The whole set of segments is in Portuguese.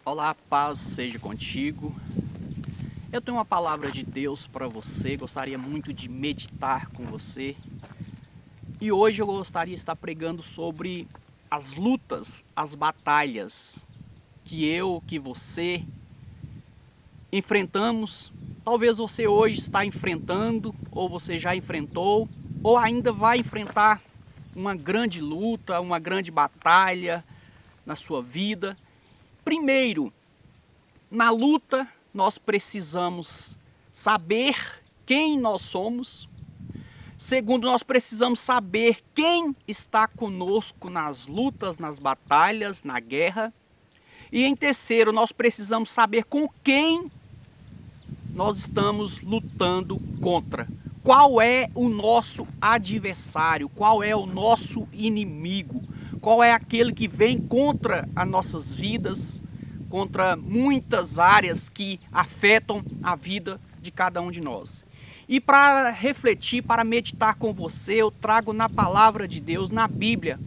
Olá, paz seja contigo. Eu tenho uma palavra de Deus para você, gostaria muito de meditar com você. E hoje eu gostaria de estar pregando sobre as lutas, as batalhas que você enfrentamos. Talvez você hoje está enfrentando, ou você já enfrentou, ou ainda vai enfrentar uma grande luta, uma grande batalha na sua vida. Primeiro, na luta, nós precisamos saber quem nós somos. Segundo, nós precisamos saber quem está conosco nas lutas, nas batalhas, na guerra. E em terceiro, nós precisamos saber com quem nós estamos lutando contra. Qual é o nosso adversário? Qual é o nosso inimigo? Qual é aquele que vem contra as nossas vidas, contra muitas áreas que afetam a vida de cada um de nós. E para refletir, para meditar com você, eu trago na palavra de Deus, na Bíblia,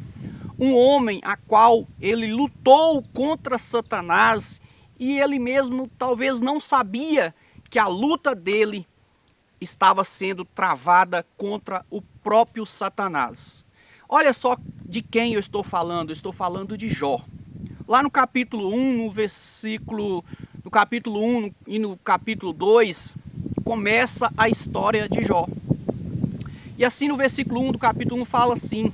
um homem a qual ele lutou contra Satanás e ele mesmo talvez não sabia que a luta dele estava sendo travada contra o próprio Satanás. Olha só de quem eu estou falando de Jó. Lá no capítulo 1, no capítulo 1 e no capítulo 2, começa a história de Jó. E assim no versículo 1 do capítulo 1 fala assim: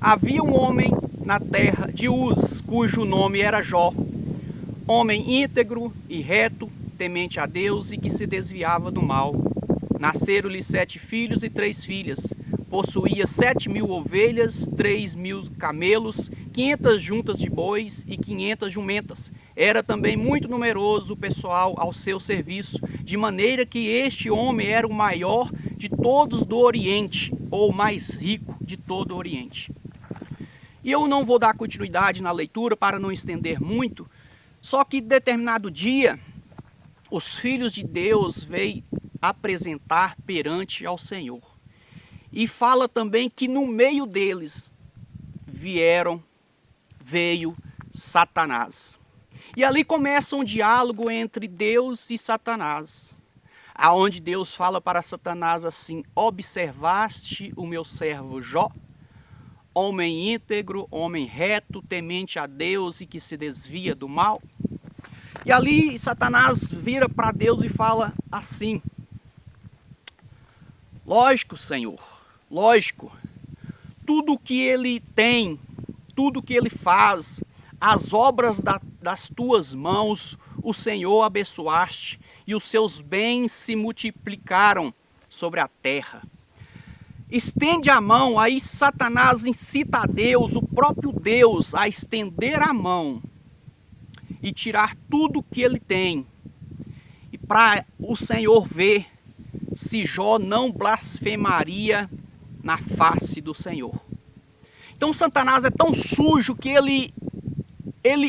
havia um homem na terra de Uz, cujo nome era Jó, homem íntegro e reto, temente a Deus e que se desviava do mal. Nasceram-lhe 7 filhos e 3 filhas. Possuía 7.000 ovelhas, 3.000 camelos, 500 juntas de bois e 500 jumentas. Era também muito numeroso o pessoal ao seu serviço, de maneira que este homem era o maior de todos do Oriente, ou mais rico de todo o Oriente. E eu não vou dar continuidade na leitura para não estender muito, só que determinado dia, os filhos de Deus veio apresentar perante ao Senhor. E fala também que no meio deles veio Satanás. E ali começa um diálogo entre Deus e Satanás, aonde Deus fala para Satanás assim: observaste o meu servo Jó, homem íntegro, homem reto, temente a Deus e que se desvia do mal? E ali Satanás vira para Deus e fala assim: lógico, Senhor, lógico, tudo que ele tem, tudo que ele faz, as obras das tuas mãos, o Senhor abençoaste e os seus bens se multiplicaram sobre a terra. Estende a mão. Aí Satanás incita a Deus, o próprio Deus, a estender a mão e tirar tudo que ele tem, e para o Senhor ver se Jó não blasfemaria na face do Senhor. Então Satanás é tão sujo que ele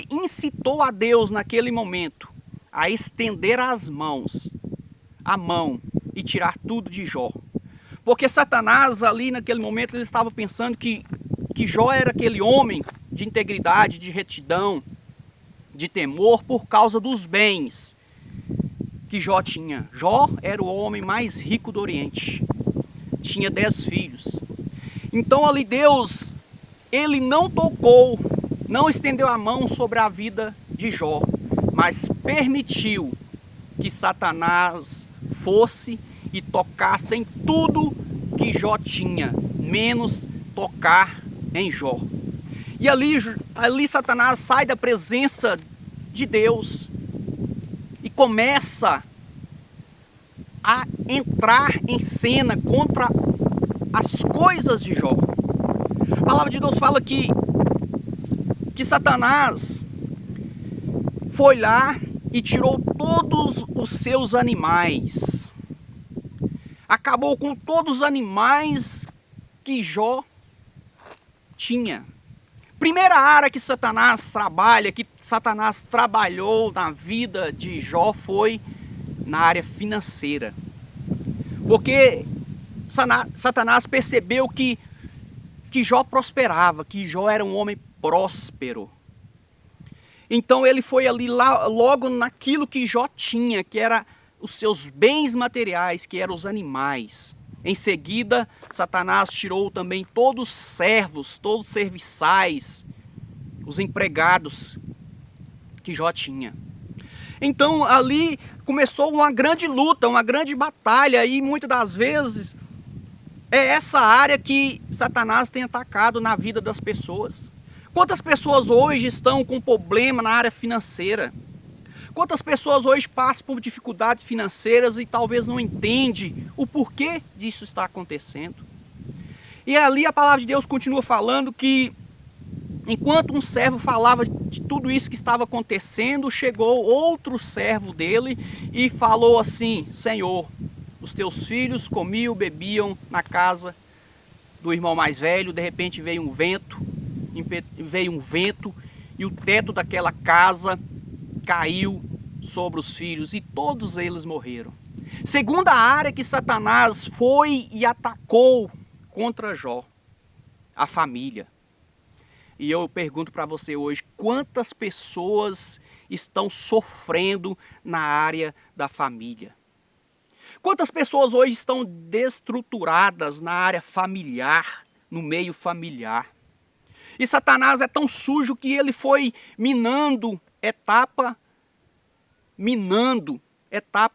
incitou a Deus naquele momento a estender a mão e tirar tudo de Jó. Porque Satanás ali naquele momento ele estava pensando que Jó era aquele homem de integridade, de retidão, de temor por causa dos bens que Jó tinha. Jó era o homem mais rico do Oriente. Tinha 10 filhos. Então ali Deus, ele não tocou, não estendeu a mão sobre a vida de Jó, mas permitiu que Satanás fosse e tocasse em tudo que Jó tinha, menos tocar em Jó. E ali Satanás sai da presença de Deus e começa a entrar em cena contra as coisas de Jó. A palavra de Deus fala que Satanás foi lá e tirou todos os seus animais. Acabou com todos os animais que Jó tinha. Primeira área que Satanás trabalha, que Satanás trabalhou na vida de Jó, foi na área financeira. Porque Satanás percebeu que Jó prosperava, que Jó era um homem próspero. Então ele foi ali logo naquilo que Jó tinha, que era os seus bens materiais, que eram os animais. Em seguida, Satanás tirou também todos os servos, todos os serviçais, os empregados que Jó tinha. Então ali começou uma grande luta, uma grande batalha, e muitas das vezes é essa área que Satanás tem atacado na vida das pessoas. Quantas pessoas hoje estão com problema na área financeira? Quantas pessoas hoje passam por dificuldades financeiras e talvez não entendem o porquê disso está acontecendo? E ali a palavra de Deus continua falando que enquanto um servo falava de tudo isso que estava acontecendo, chegou outro servo dele e falou assim: Senhor, os teus filhos comiam, bebiam na casa do irmão mais velho, de repente veio um vento e o teto daquela casa caiu sobre os filhos e todos eles morreram. Segunda área que Satanás foi e atacou contra Jó, a família. E eu pergunto para você hoje, quantas pessoas estão sofrendo na área da família? Quantas pessoas hoje estão destruturadas na área familiar, no meio familiar? E Satanás é tão sujo que ele foi minando etapa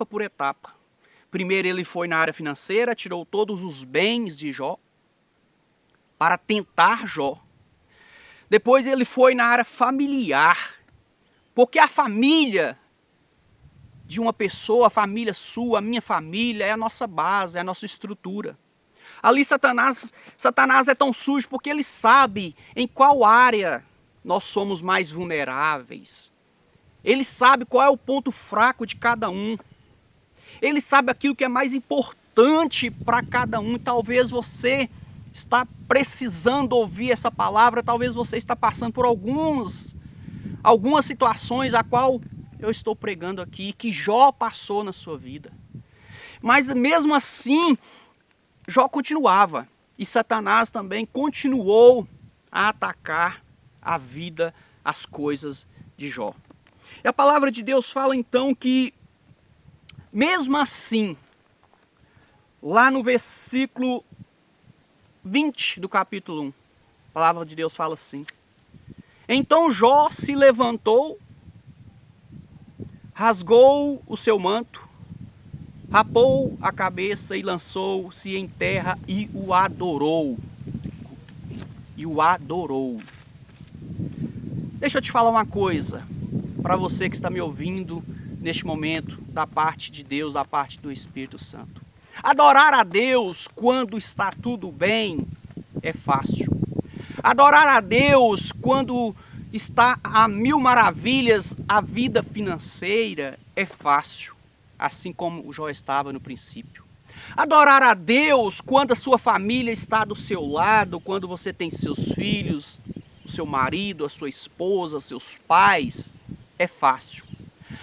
por etapa. Primeiro ele foi na área financeira, tirou todos os bens de Jó para tentar Jó. Depois ele foi na área familiar, porque a família de uma pessoa, a família sua, a minha família, é a nossa base, é a nossa estrutura. Ali Satanás é tão sujo porque ele sabe em qual área nós somos mais vulneráveis. Ele sabe qual é o ponto fraco de cada um. Ele sabe aquilo que é mais importante para cada um. Talvez você está precisando ouvir essa palavra, talvez você está passando por algumas situações a qual eu estou pregando aqui, que Jó passou na sua vida. Mas mesmo assim, Jó continuava, e Satanás também continuou a atacar a vida, as coisas de Jó. E a palavra de Deus fala então que, mesmo assim, lá no versículo 20 do capítulo 1, a palavra de Deus fala assim: Então Jó se levantou, rasgou o seu manto, rapou a cabeça e lançou-se em terra e o adorou. Deixa eu te falar uma coisa, para você que está me ouvindo neste momento, da parte de Deus, da parte do Espírito Santo. Adorar a Deus quando está tudo bem é fácil. Adorar a Deus quando está a mil maravilhas a vida financeira é fácil, assim como o Jó estava no princípio. Adorar a Deus quando a sua família está do seu lado, quando você tem seus filhos, o seu marido, a sua esposa, seus pais, é fácil.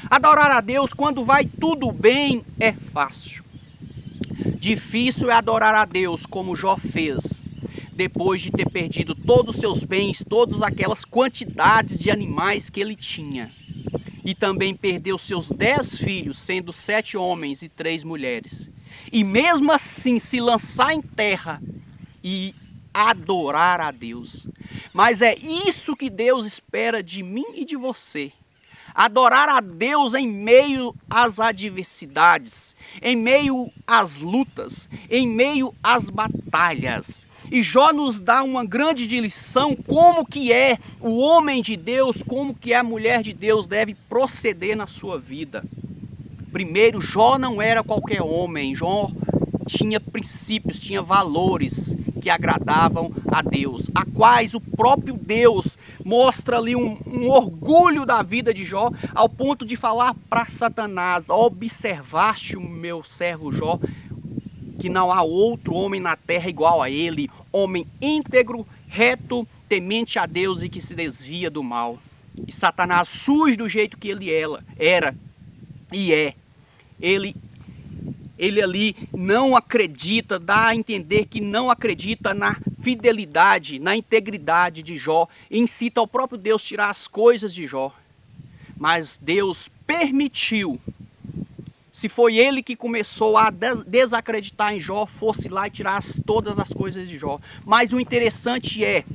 Adorar a Deus quando vai tudo bem é fácil. Difícil é adorar a Deus como Jó fez, depois de ter perdido todos os seus bens, todas aquelas quantidades de animais que ele tinha. E também perdeu seus 10 filhos, sendo 7 homens e 3 mulheres. E mesmo assim se lançar em terra e adorar a Deus. Mas é isso que Deus espera de mim e de você. Adorar a Deus em meio às adversidades, em meio às lutas, em meio às batalhas. E Jó nos dá uma grande lição como que é o homem de Deus, como que a mulher de Deus deve proceder na sua vida. Primeiro, Jó não era qualquer homem, Jó tinha princípios, tinha valores que agradavam a Deus, a quais o próprio Deus mostra ali um orgulho da vida de Jó, ao ponto de falar para Satanás: observaste o meu servo Jó, que não há outro homem na terra igual a ele, homem íntegro, reto, temente a Deus e que se desvia do mal. E Satanás surge do jeito que ele era e é. Ele ali não acredita, dá a entender que não acredita na fidelidade, na integridade de Jó, e incita ao próprio Deus tirar as coisas de Jó. mas Deus permitiu. Se foi ele que começou a desacreditar em Jó, fosse lá e tirasse todas as coisas de Jó. Mas o interessante é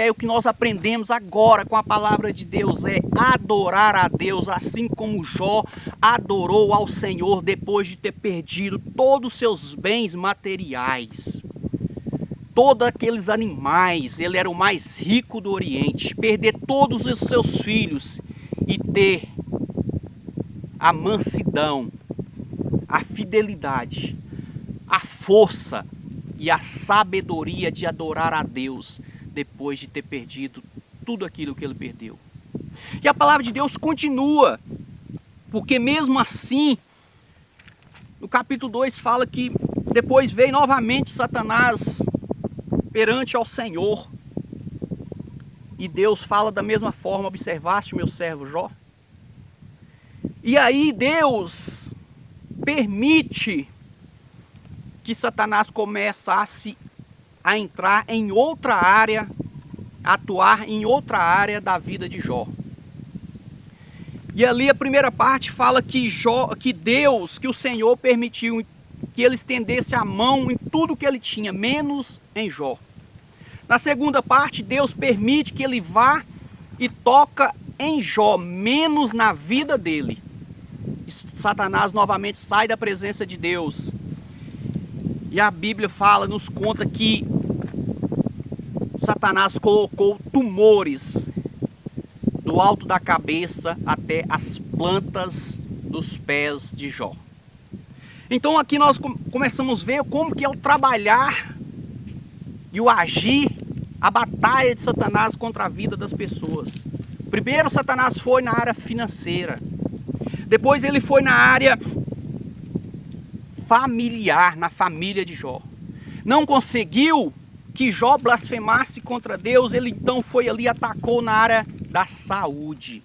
o que nós aprendemos agora com a palavra de Deus, é adorar a Deus, assim como Jó adorou ao Senhor depois de ter perdido todos os seus bens materiais. Todos aqueles animais, ele era o mais rico do Oriente, perder todos os seus filhos e ter a mansidão, a fidelidade, a força e a sabedoria de adorar a Deus depois de ter perdido tudo aquilo que ele perdeu. E a palavra de Deus continua, porque mesmo assim, no capítulo 2 fala que depois veio novamente Satanás perante ao Senhor. E Deus fala da mesma forma: observaste o meu servo Jó? E aí Deus permite que Satanás começasse a entrar em outra área, atuar em outra área da vida de Jó. E ali a primeira parte fala que o Senhor permitiu que ele estendesse a mão em tudo que ele tinha, menos em Jó. Na segunda parte, Deus permite que ele vá e toca em Jó, menos na vida dele. E Satanás novamente sai da presença de Deus. E a Bíblia nos conta que Satanás colocou tumores do alto da cabeça até as plantas dos pés de Jó. Então aqui nós começamos a ver como que é o trabalhar e o agir, a batalha de Satanás contra a vida das pessoas. Primeiro Satanás foi na área financeira. Depois ele foi na área familiar, na família de Jó. Não conseguiu que Jó blasfemasse contra Deus, ele então foi ali e atacou na área da saúde.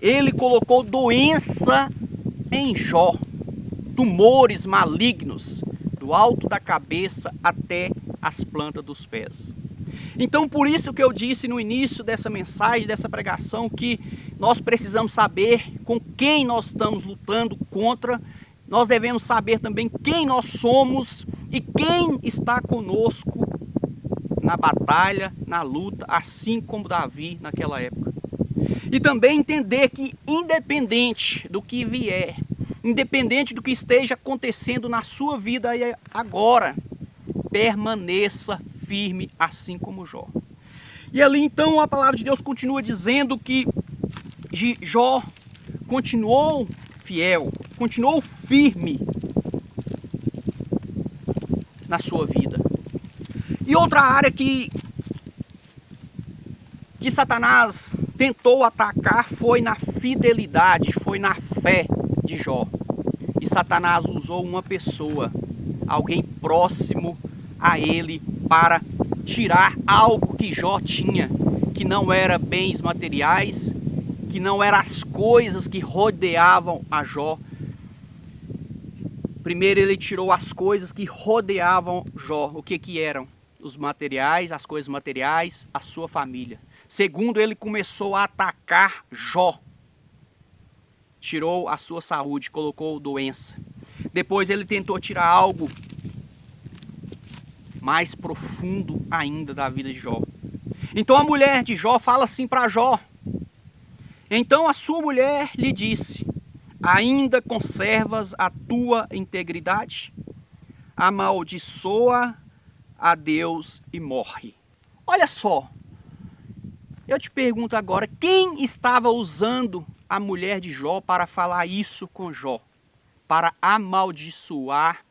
Ele colocou doença em Jó, tumores malignos, do alto da cabeça até as plantas dos pés. Então por isso que eu disse no início dessa mensagem, dessa pregação, que nós precisamos saber com quem nós estamos lutando contra. Nós devemos saber também quem nós somos e quem está conosco na batalha, na luta, assim como Davi naquela época. E também entender que independente do que vier, independente do que esteja acontecendo na sua vida agora, permaneça firme assim como Jó. E ali então a palavra de Deus continua dizendo que Jó continuou fiel, continuou firme na sua vida. E outra área que Satanás tentou atacar foi na fidelidade, foi na fé de Jó. E Satanás usou uma pessoa, alguém próximo a ele, para tirar algo que Jó tinha, que não era bens materiais, que não eram as coisas que rodeavam a Jó. Primeiro ele tirou as coisas que rodeavam Jó. O que eram? Os materiais, as coisas materiais, a sua família. Segundo, ele começou a atacar Jó. Tirou a sua saúde, colocou doença. Depois ele tentou tirar algo mais profundo ainda da vida de Jó. Então a mulher de Jó fala assim para Jó. Então a sua mulher lhe disse: ainda conservas a tua integridade? Amaldiçoa a Deus e morre. Olha só, eu te pergunto agora, quem estava usando a mulher de Jó para falar isso com Jó? Para amaldiçoar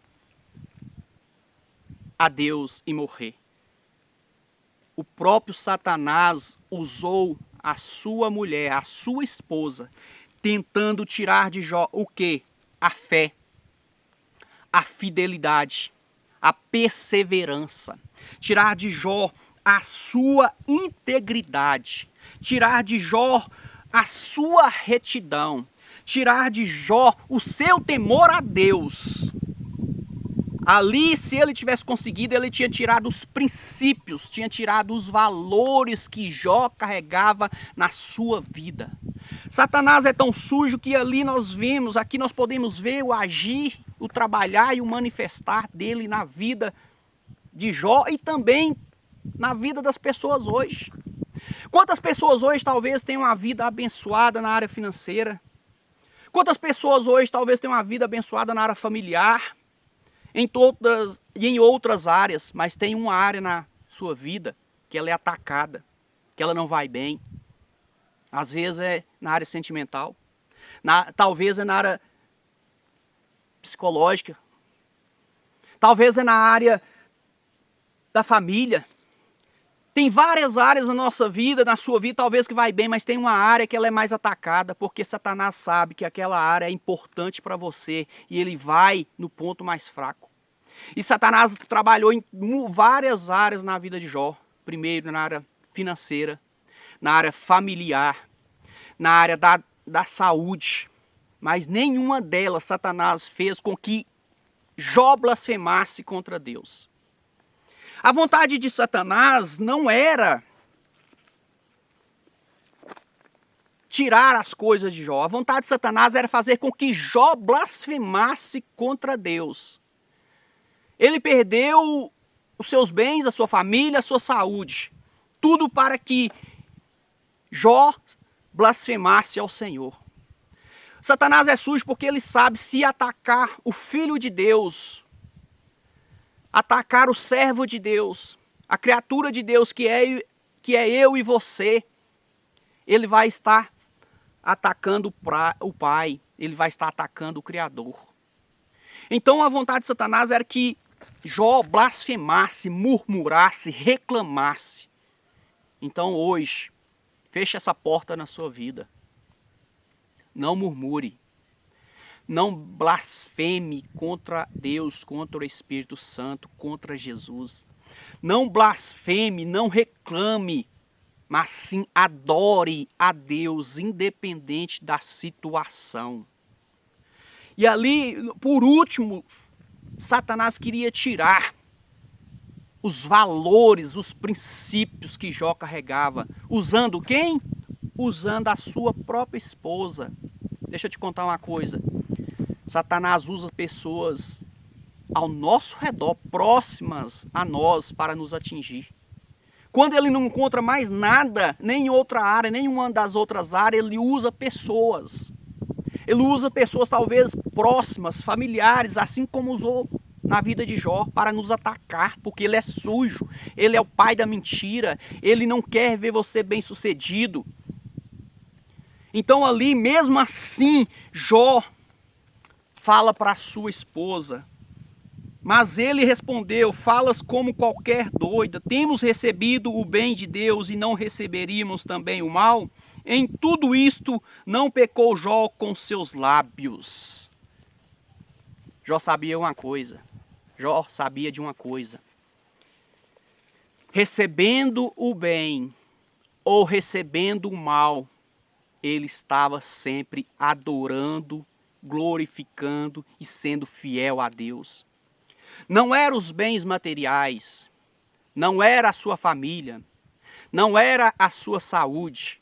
a Deus e morrer. O próprio Satanás usou a sua mulher, a sua esposa, tentando tirar de Jó o quê? A fé, a fidelidade, a perseverança. Tirar de Jó a sua integridade. Tirar de Jó a sua retidão. Tirar de Jó o seu temor a Deus. Ali, se ele tivesse conseguido, ele tinha tirado os princípios, tinha tirado os valores que Jó carregava na sua vida. Satanás é tão sujo que ali nós vemos, aqui nós podemos ver o agir, o trabalhar e o manifestar dele na vida de Jó e também na vida das pessoas hoje. Quantas pessoas hoje talvez tenham uma vida abençoada na área financeira? Quantas pessoas hoje talvez tenham uma vida abençoada na área familiar? Em outras áreas, mas tem uma área na sua vida que ela é atacada, que ela não vai bem. Às vezes é na área sentimental, talvez é na área psicológica, talvez é na área da família. Tem várias áreas na nossa vida, na sua vida, talvez que vai bem, mas tem uma área que ela é mais atacada, porque Satanás sabe que aquela área é importante para você e ele vai no ponto mais fraco. E Satanás trabalhou em várias áreas na vida de Jó. Primeiro na área financeira, na área familiar, na área da saúde. Mas nenhuma delas Satanás fez com que Jó blasfemasse contra Deus. A vontade de Satanás não era tirar as coisas de Jó. A vontade de Satanás era fazer com que Jó blasfemasse contra Deus. Ele perdeu os seus bens, a sua família, a sua saúde. Tudo para que Jó blasfemasse ao Senhor. Satanás é sujo porque ele sabe, se atacar o Filho de Deus, atacar o servo de Deus, a criatura de Deus que é eu e você, ele vai estar atacando o Pai, ele vai estar atacando o Criador. Então a vontade de Satanás era que Jó blasfemasse, murmurasse, reclamasse. Então hoje, feche essa porta na sua vida. Não murmure. Não blasfeme contra Deus, contra o Espírito Santo, contra Jesus. Não blasfeme, não reclame, mas sim adore a Deus, independente da situação. E ali, por último, Satanás queria tirar os valores, os princípios que Jó carregava. Usando quem? Usando a sua própria esposa. Deixa eu te contar uma coisa. Satanás usa pessoas ao nosso redor, próximas a nós, para nos atingir. Quando ele não encontra mais nada, nem em outra área, nenhuma das outras áreas, ele usa pessoas. Ele usa pessoas talvez próximas, familiares, assim como usou na vida de Jó, para nos atacar, porque ele é sujo, ele é o pai da mentira, ele não quer ver você bem sucedido. Então ali, mesmo assim, Jó fala para a sua esposa, mas ele respondeu: falas como qualquer doida, temos recebido o bem de Deus e não receberíamos também o mal? Em tudo isto não pecou Jó com seus lábios. Jó sabia uma coisa, Jó sabia de uma coisa: recebendo o bem ou recebendo o mal, ele estava sempre adorando, glorificando e sendo fiel a Deus. Não eram os bens materiais, não era a sua família, não era a sua saúde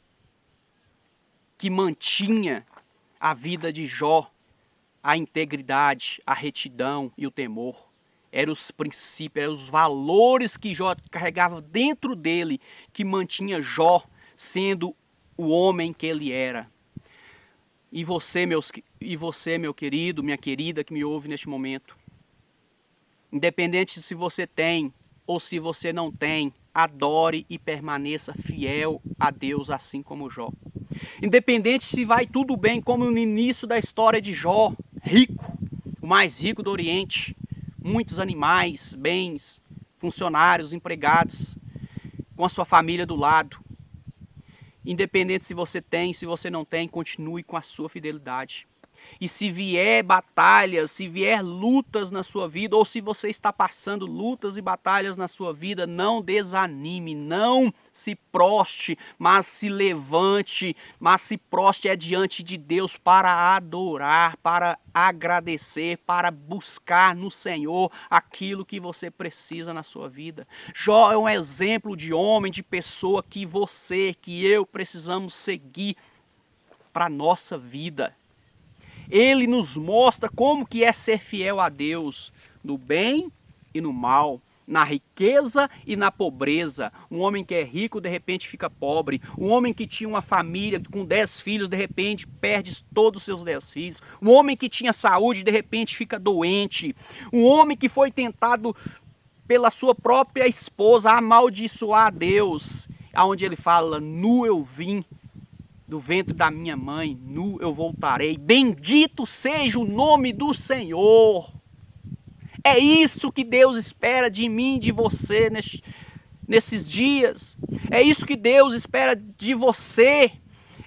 que mantinha a vida de Jó, a integridade, a retidão e o temor. Eram os princípios, eram os valores que Jó carregava dentro dele, que mantinha Jó sendo o homem que ele era. E você, meu querido, minha querida, que me ouve neste momento, independente se você tem ou se você não tem, adore e permaneça fiel a Deus, assim como Jó. Independente se vai tudo bem, como no início da história de Jó, rico, o mais rico do Oriente, muitos animais, bens, funcionários, empregados, com a sua família do lado. Independente se você tem, se você não tem, continue com a sua fidelidade. E se vier batalhas, se vier lutas na sua vida, ou se você está passando lutas e batalhas na sua vida, não desanime, não se proste, mas se levante, mas se proste diante de Deus para adorar, para agradecer, para buscar no Senhor aquilo que você precisa na sua vida. Jó é um exemplo de homem, de pessoa que você, que eu precisamos seguir para a nossa vida. Ele nos mostra como que é ser fiel a Deus, no bem e no mal, na riqueza e na pobreza. Um homem que é rico, de repente fica pobre. Um homem que tinha uma família com 10 filhos, de repente perde todos os seus 10 filhos. Um homem que tinha saúde, de repente fica doente. Um homem que foi tentado pela sua própria esposa a amaldiçoar a Deus, aonde ele fala: nu eu vim do ventre da minha mãe, nu eu voltarei. Bendito seja o nome do Senhor. É isso que Deus espera de mim, de você nesses dias. É isso que Deus espera de você.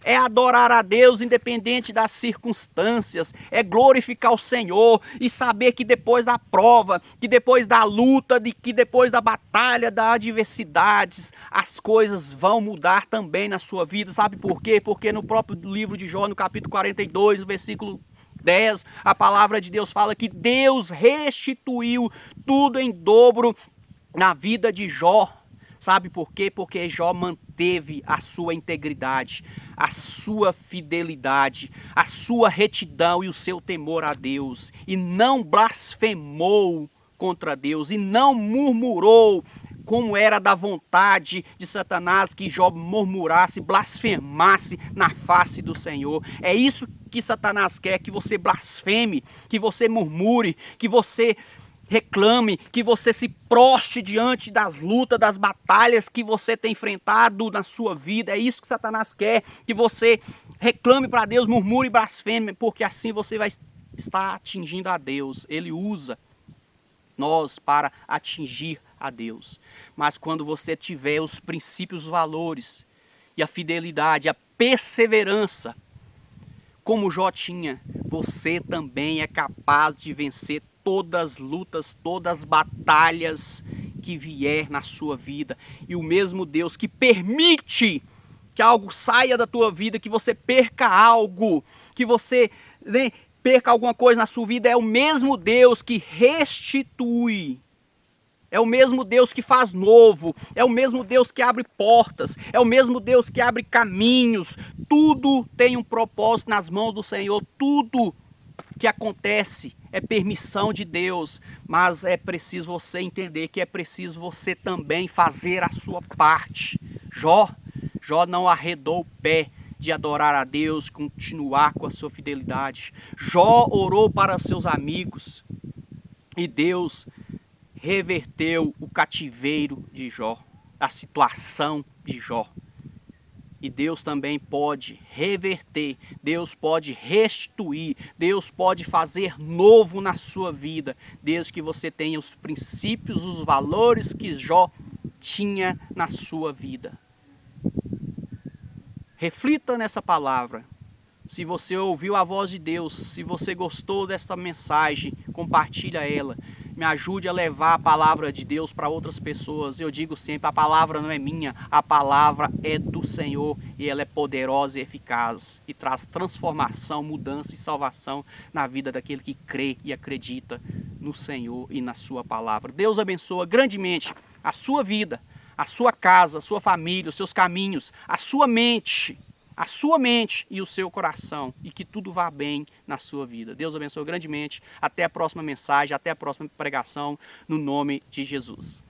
É adorar a Deus independente das circunstâncias, é glorificar o Senhor e saber que depois da prova, que depois da luta, que depois da batalha, das adversidades, as coisas vão mudar também na sua vida. Sabe por quê? Porque no próprio livro de Jó, no capítulo 42, no versículo 10, a palavra de Deus fala que Deus restituiu tudo em dobro na vida de Jó. Sabe por quê? Porque Jó manteve a sua integridade, a sua fidelidade, a sua retidão e o seu temor a Deus. E não blasfemou contra Deus, e não murmurou, como era da vontade de Satanás, que Jó murmurasse, blasfemasse na face do Senhor. É isso que Satanás quer, que você blasfeme, que você murmure, que você reclame, que você se proste diante das lutas, das batalhas que você tem enfrentado na sua vida. É isso que Satanás quer, que você reclame para Deus, murmure e blasfeme, porque assim você vai estar atingindo a Deus. Ele usa nós para atingir a Deus. Mas quando você tiver os princípios, os valores e a fidelidade, a perseverança, como Jó tinha, você também é capaz de vencer todas as lutas, todas as batalhas que vier na sua vida. E o mesmo Deus que permite que algo saia da tua vida, que você perca algo, que você perca alguma coisa na sua vida, é o mesmo Deus que restitui. É o mesmo Deus que faz novo, é o mesmo Deus que abre portas, é o mesmo Deus que abre caminhos. Tudo tem um propósito nas mãos do Senhor, tudo que acontece é permissão de Deus, mas é preciso você entender que é preciso você também fazer a sua parte. Jó não arredou o pé de adorar a Deus, continuar com a sua fidelidade. Jó orou para seus amigos e Deus reverteu o cativeiro de Jó, a situação de Jó. E Deus também pode reverter, Deus pode restituir, Deus pode fazer novo na sua vida, desde que você tenha os princípios, os valores que Jó tinha na sua vida. Reflita nessa palavra. Se você ouviu a voz de Deus, se você gostou dessa mensagem, compartilha ela. Me ajude a levar a palavra de Deus para outras pessoas. Eu digo sempre, a palavra não é minha, a palavra é do Senhor e ela é poderosa e eficaz e traz transformação, mudança e salvação na vida daquele que crê e acredita no Senhor e na sua palavra. Deus abençoa grandemente a sua vida, a sua casa, a sua família, os seus caminhos, a sua mente e o seu coração, e que tudo vá bem na sua vida. Deus abençoe grandemente. Até a próxima mensagem, até a próxima pregação, no nome de Jesus.